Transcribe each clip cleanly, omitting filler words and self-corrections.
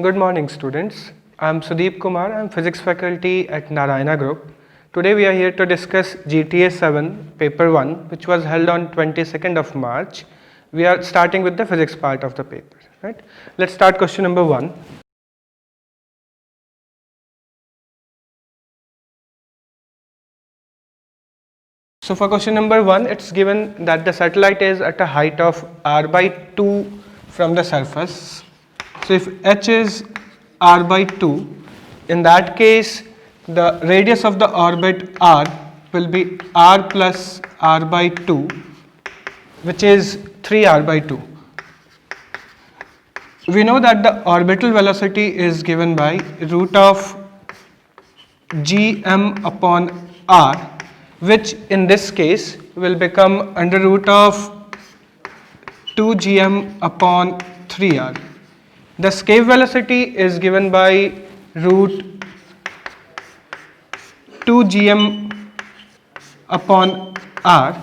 Good morning, students. I am Sudeep Kumar. I am physics faculty at Narayana Group. Today we are here to discuss GTA 7 paper 1, which was held on 22nd of March. We are starting with the physics part of the paper, right? Let's start question number 1. So for question number 1, it's given that the satellite is at a height of r by 2 from the surface. So if h is r by 2, in that case the radius of the orbit r will be r plus r by 2, which is 3r by 2. We know that the orbital velocity is given by root of gm upon r, which in this case will become under root of 2gm upon 3r. The escape velocity is given by root 2gm upon r,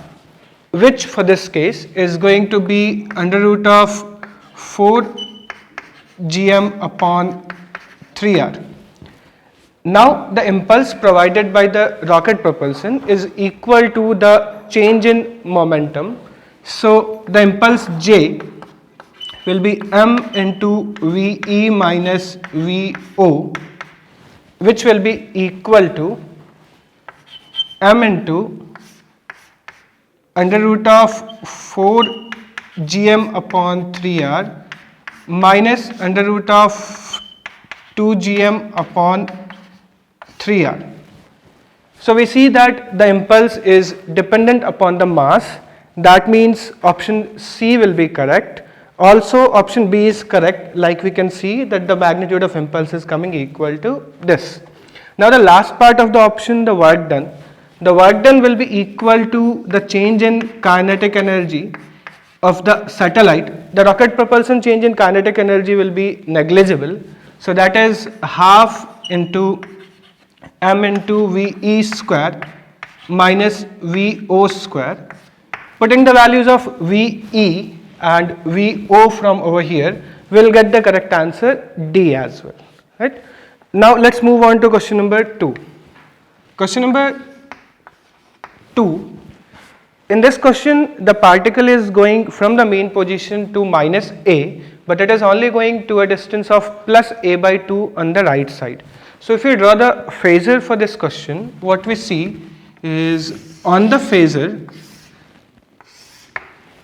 which for this case is going to be under root of 4gm upon 3r. Now the impulse provided by the rocket propulsion is equal to the change in momentum. So the impulse J will be m into VE minus VO, which will be equal to m into under root of 4gm upon 3r minus under root of 2gm upon 3r. So we see that the impulse is dependent upon the mass. That means option C will be correct. Also option B is correct, like we can see that the magnitude of impulse is coming equal to this. Now the last part of the option, the work done. The work done will be equal to the change in kinetic energy of the satellite. The rocket propulsion change in kinetic energy will be negligible. So that is half into m into VE square minus VO square. Putting the values of VE and VO from over here, we'll get the correct answer D as well, right? Now let's move on to question number 2. Question number 2. In this question, the particle is going from the main position to minus a, but it is only going to a distance of plus a by 2 on the right side. So if we draw the phasor for this question, what we see is on the phasor,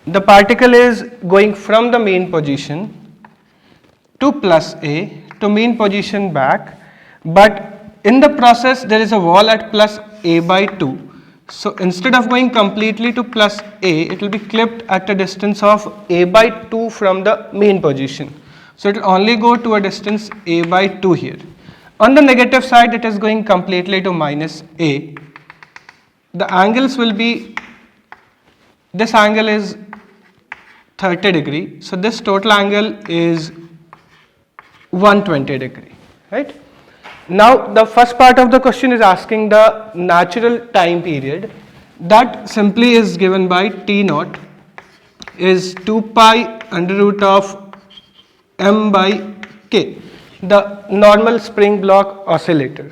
the particle is going from the main position to plus a to main position back, but in the process there is a wall at plus a by 2. So instead of going completely to plus a, it will be clipped at a distance of a by 2 from the main position. So it will only go to a distance a by 2 here. On the negative side, it is going completely to minus a. The angles will be, this angle is 30 degree. So this total angle is 120 degree, right? Now the first part of the question is asking the natural time period. That simply is given by T naught is 2 pi under root of m by k, the normal spring block oscillator.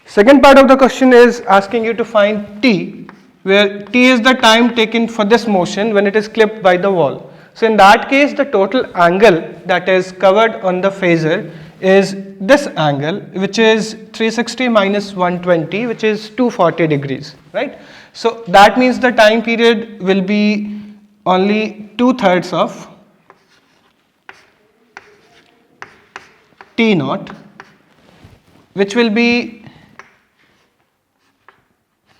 Second part of the question is asking you to find t, where t is the time taken for this motion when it is clipped by the wall. So in that case, the total angle that is covered on the phasor is this angle, which is 360 minus 120, which is 240 degrees, right? So that means the time period will be only 2/3 of T naught, which will be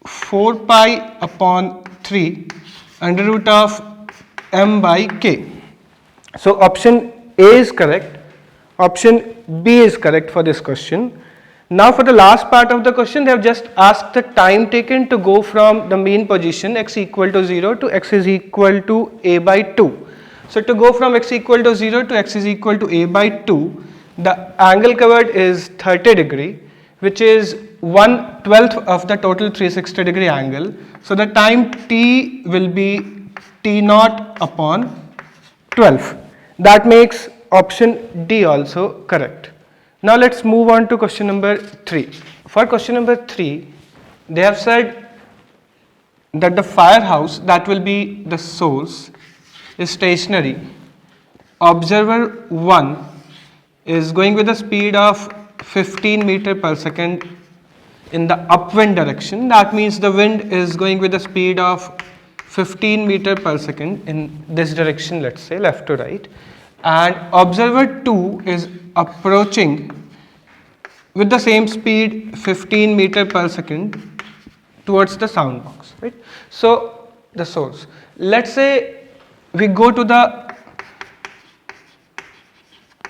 4 pi upon 3 under root of m by k. So option A is correct, option B is correct for this question. Now for the last part of the question, they have just asked the time taken to go from the main position x equal to 0 to x is equal to a by 2. So to go from x equal to 0 to x is equal to a by 2, the angle covered is 30 degree, which is 1/12 of the total 360 degree angle. So the time t will be t naught upon 12. That makes option D also correct. Now let's move on to question number 3. For question number 3, they have said that the firehouse, that will be the source, is stationary. Observer 1 is going with a speed of 15 meter per second in the upwind direction. That means the wind is going with a speed of 15 meter per second in this direction, let's say left to right, and observer 2 is approaching with the same speed 15 meter per second towards the sound box, right? So the source, let's say we go to the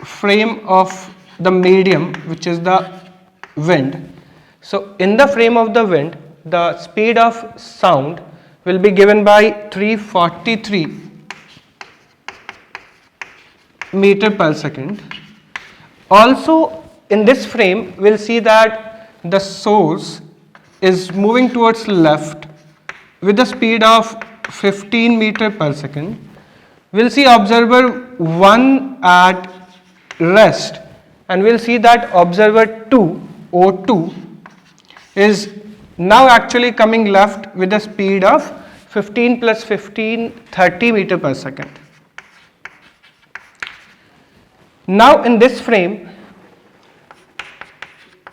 frame of the medium, which is the wind. So in the frame of the wind, the speed of sound will be given by 343 meter per second. Also in this frame, we'll see that the source is moving towards left with the speed of 15 meter per second. We'll see observer 1 at rest, and we'll see that observer 2, O2, is now actually coming left with a speed of 15 plus 15, 30 meter per second. Now in this frame,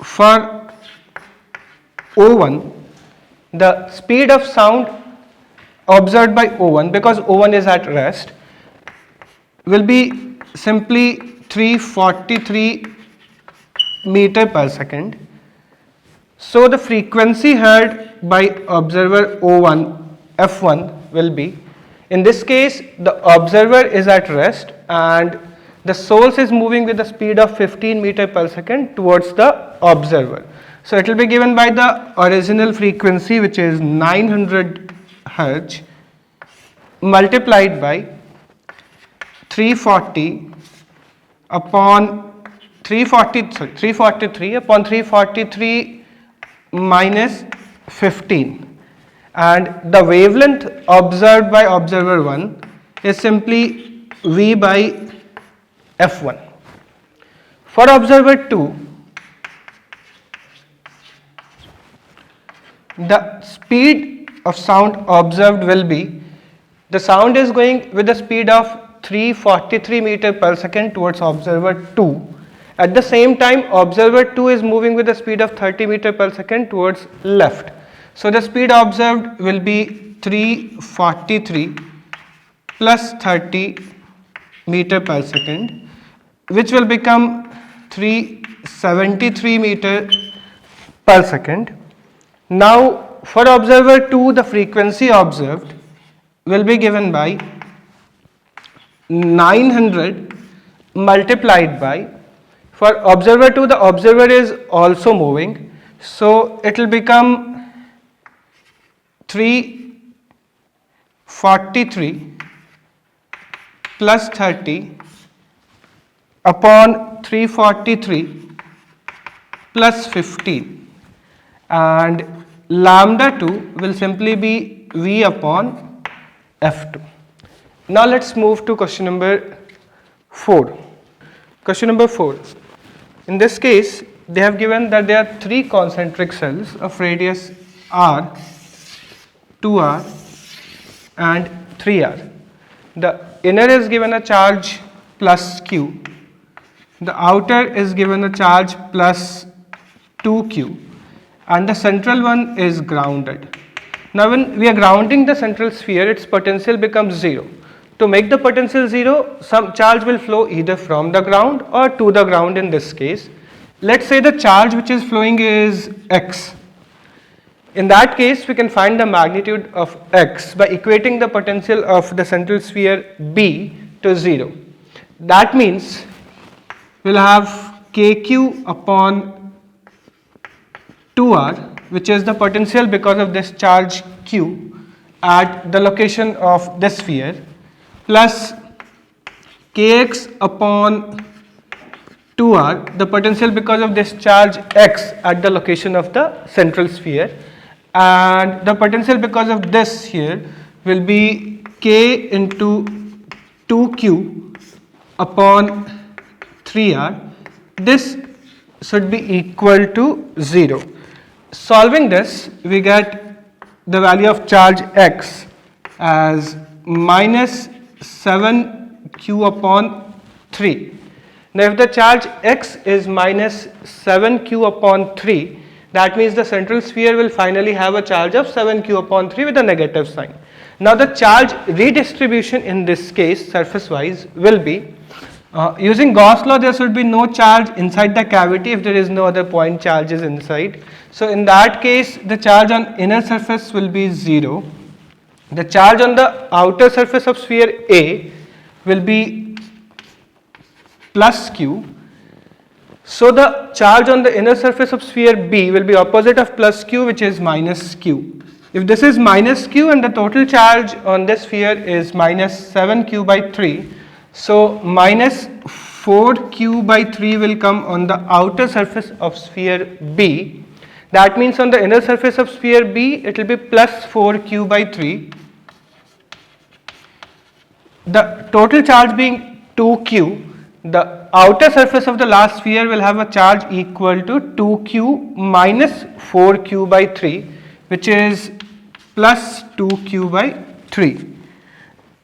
for O1, the speed of sound observed by O1, because O1 is at rest, will be simply 343 meter per second. So the frequency heard by observer O1, F1, will be, in this case the observer is at rest and the source is moving with the speed of 15 meter per second towards the observer. So it will be given by the original frequency, which is 900 Hz, multiplied by 343 upon 343 minus 15, and the wavelength observed by observer 1 is simply V by F1. For observer 2, the speed of sound observed will be, the sound is going with the speed of 343 meter per second towards observer 2. At the same time, observer 2 is moving with a speed of 30 meter per second towards left. So the speed observed will be 343 plus 30 meter per second, which will become 373 meter per second. Now for observer 2, the frequency observed will be given by 900 multiplied by, for observer 2, the observer is also moving, so it will become 343 plus 30 upon 343 plus 15, and lambda 2 will simply be V upon F2. Now let's move to question number 4. Question number 4. In this case, they have given that there are 3 concentric cells of radius r, 2r and 3r. The inner is given a charge plus q, the outer is given a charge plus 2q, and the central one is grounded. Now when we are grounding the central sphere, its potential becomes 0. To make the potential 0, some charge will flow either from the ground or to the ground in this case. Let's say the charge which is flowing is x. In that case, we can find the magnitude of x by equating the potential of the central sphere B to 0. That means we'll have kq upon 2r, which is the potential because of this charge q at the location of this sphere, plus kx upon 2r, the potential because of this charge x at the location of the central sphere, and the potential because of this here will be k into 2q upon 3r, this should be equal to 0. Solving this, we get the value of charge x as minus 7q upon 3. Now if the charge x is minus 7q upon 3, that means the central sphere will finally have a charge of 7q upon 3 with a negative sign. Now the charge redistribution in this case, surface wise, will be using Gauss law, there should be no charge inside the cavity if there is no other point charges inside. So in that case, the charge on inner surface will be 0. The charge on the outer surface of sphere A will be plus q. So the charge on the inner surface of sphere B will be opposite of plus q, which is minus q. If this is minus q and the total charge on this sphere is minus 7q by 3, so minus 4q by 3 will come on the outer surface of sphere B. That means on the inner surface of sphere B, it will be plus 4q by 3. The total charge being 2q, the outer surface of the last sphere will have a charge equal to 2q minus 4q by 3, which is plus 2q by 3.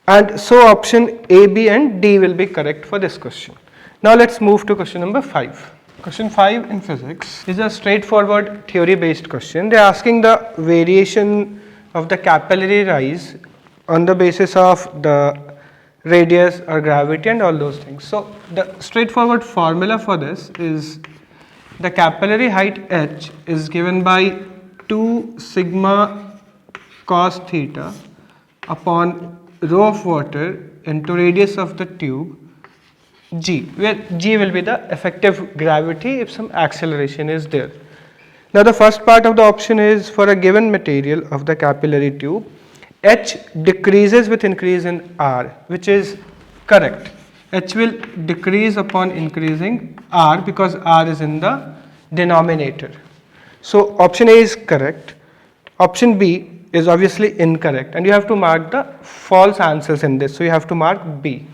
And so option A, B and D will be correct for this question. Now let's move to question number 5. Question 5 in physics is a straightforward theory based question. They are asking the variation of the capillary rise on the basis of the radius or gravity and all those things. So the straightforward formula for this is the capillary height h is given by 2 sigma cos theta upon rho of water into radius of the tube g, where g will be the effective gravity if some acceleration is there. Now the first part of the option is for a given material of the capillary tube, h decreases with increase in r, which is correct. H will decrease upon increasing r because r is in the denominator. So option A is correct. Option B is obviously incorrect, and you have to mark the false answers in this. So you have to mark B.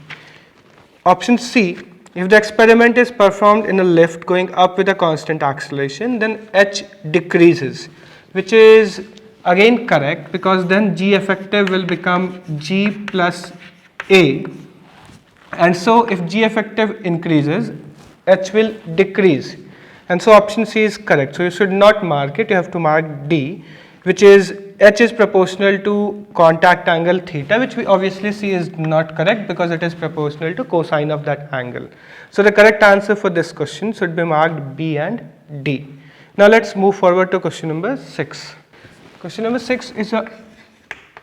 Option C, if the experiment is performed in a lift going up with a constant acceleration, then h decreases, which is again correct because then g effective will become g plus a, and so if g effective increases, h will decrease, and so option C is correct. So you should not mark it, you have to mark D, which is h is proportional to contact angle theta, which we obviously see is not correct because it is proportional to cosine of that angle. So the correct answer for this question should be marked B and D. Now let's move forward to question number 6. Question number 6 is a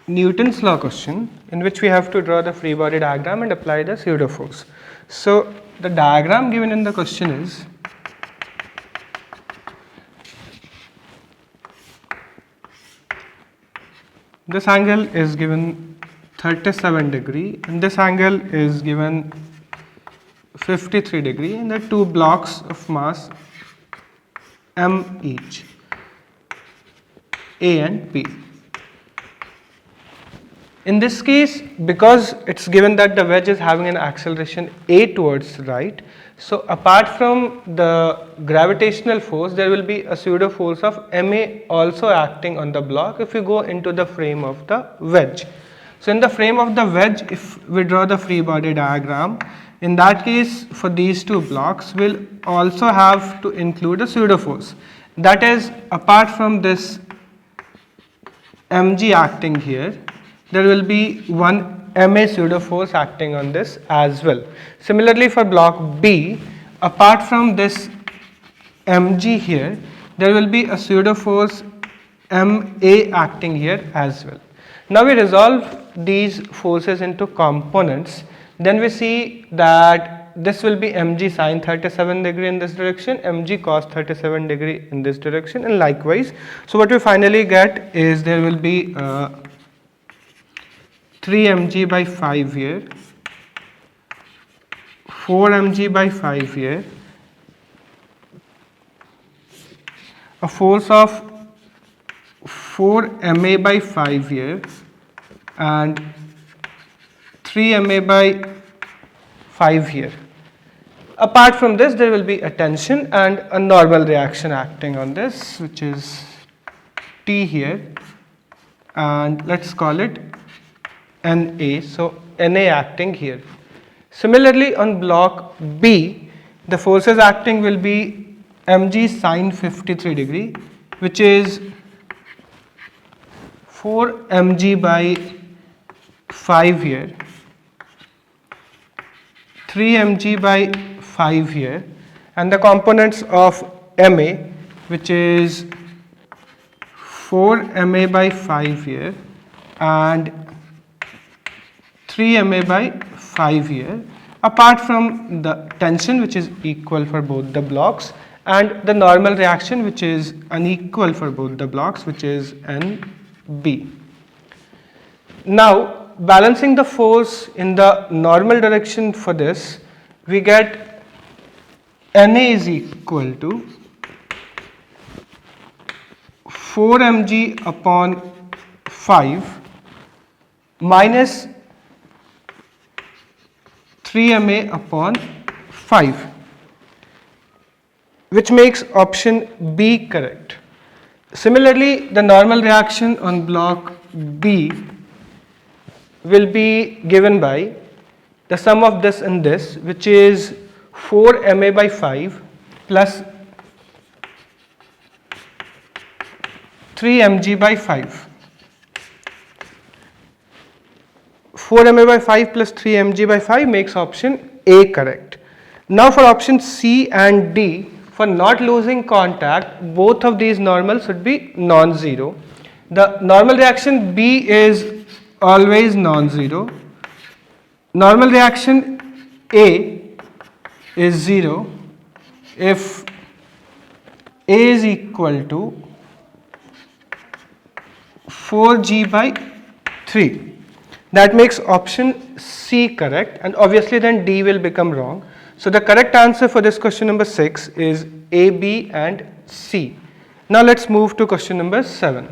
Newton's law question in which we have to draw the free body diagram and apply the pseudo force. So the diagram given in the question is this angle is given 37 degree and this angle is given 53 degree, and the two blocks of mass m each, A and B. In this case, because it's given that the wedge is having an acceleration a towards right, so apart from the gravitational force, there will be a pseudo force of ma also acting on the block if you go into the frame of the wedge. So in the frame of the wedge, if we draw the free body diagram, in that case for these two blocks we'll also have to include a pseudo force. That is, apart from this mg acting here, there will be one ma pseudo force acting on this as well. Similarly for block B, apart from this mg here, there will be a pseudo force ma acting here as well. Now we resolve these forces into components, then we see that this will be mg sine 37 degree in this direction, mg cos 37 degree in this direction, and likewise. So what we finally get is there will be 3 mg by 5 here, 4 mg by 5 here, a force of 4 ma by 5 here, and 3 ma by 5 here. Apart from this, there will be a tension and a normal reaction acting on this, which is T here, and let's call it Na. So Na acting here. Similarly, on block B, the forces acting will be mg sine 53 degree, which is 4 mg by 5 here, 3 mg by 5 here, and the components of Ma, which is 4 Ma by 5 here and 3 Ma by 5 here, apart from the tension, which is equal for both the blocks, and the normal reaction, which is unequal for both the blocks, which is Nb. Now, balancing the force in the normal direction for this, we get Na is equal to 4 mg upon 5 minus 3 Ma upon 5, which makes option B correct. Similarly, the normal reaction on block B will be given by the sum of this and this, which is 4 Ma by 5 plus 3 mg by 5. 4 Ma by 5 plus 3 mg by 5 makes option A correct. Now for option C and D, for not losing contact, both of these normals should be non-zero. The normal reaction B is always non-zero. Normal reaction A is 0 if A is equal to 4g by 3. That makes option C correct, and obviously then D will become wrong. So the correct answer for this question number 6 is A, B and C. Now let's move to question number 7.